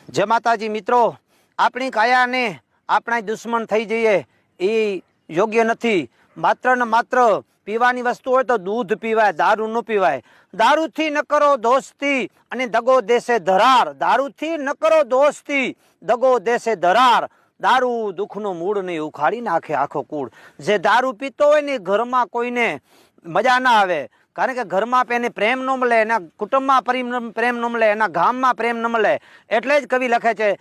जय माताजी मित्रों, अपनी काया ने अपना दुश्मन थई जईए ए योग्य नहीं। मात्र ने मात्र पीवानी वस्तु हो तो दूध पीवाय, दारू न पीवाय। दारू थी न करो दोस्ती अने दगो देसे धरार। दारू थी न करो दोस्ती, दगो देसे धरार। दारू दुखनो मूળ नहीं उखाड़ी नाखे आखो कूड़। जे दारू पीतो होय ने घर में कोई ने मजा ना आवे, कारण के घर में एने प्रेम न मळे, एना कुटुंब में प्रेम न मळे, एना गाम में प्रेम न मळे। एटले ज कवि लखे छे,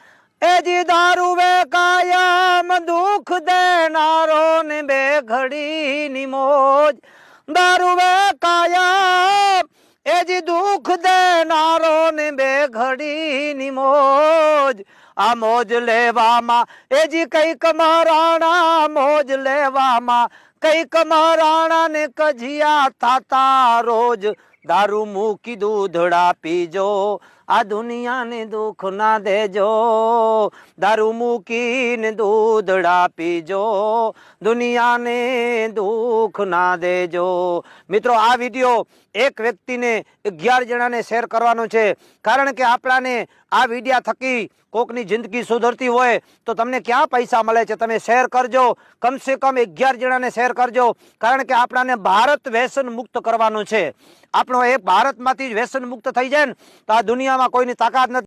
ए जी दारू वे कायम दुख देनारो ने बे घड़ी नी मौज। दारू वे कायम ए जी दुख देनारो ने बे घड़ी नी मौज। आ मौज लेवा मा ए जी कई कमराणा, मौज लेवा मा कई कमराणा ने कजिया थाता रोज। दारू मूकी दूधड़ा पीजो, आ दुनिया ने दुख ना देजो। दारू मूकी ने दूधड़ा पीजो, दुनिया ने दुख ना देजो। मित्रों, आ विडियो एक व्यक्ति ने 11 जना ने शेर करवानो छे, कारण के आपड़ा ने आ विडिया थकी कोकनी जिंदगी सुधरती होय तो तमने क्या पैसा मळे छे। तमे शेर करजो, कम से कम 11 जना ने शेर करजो, कारण के आपणाने भारत व्यसन मुक्त करवानो छे। आपणो एक भारत मांथी व्यसन मुक्त थई जाय तो आ दुनिया में कोईनी ताकत नहीं।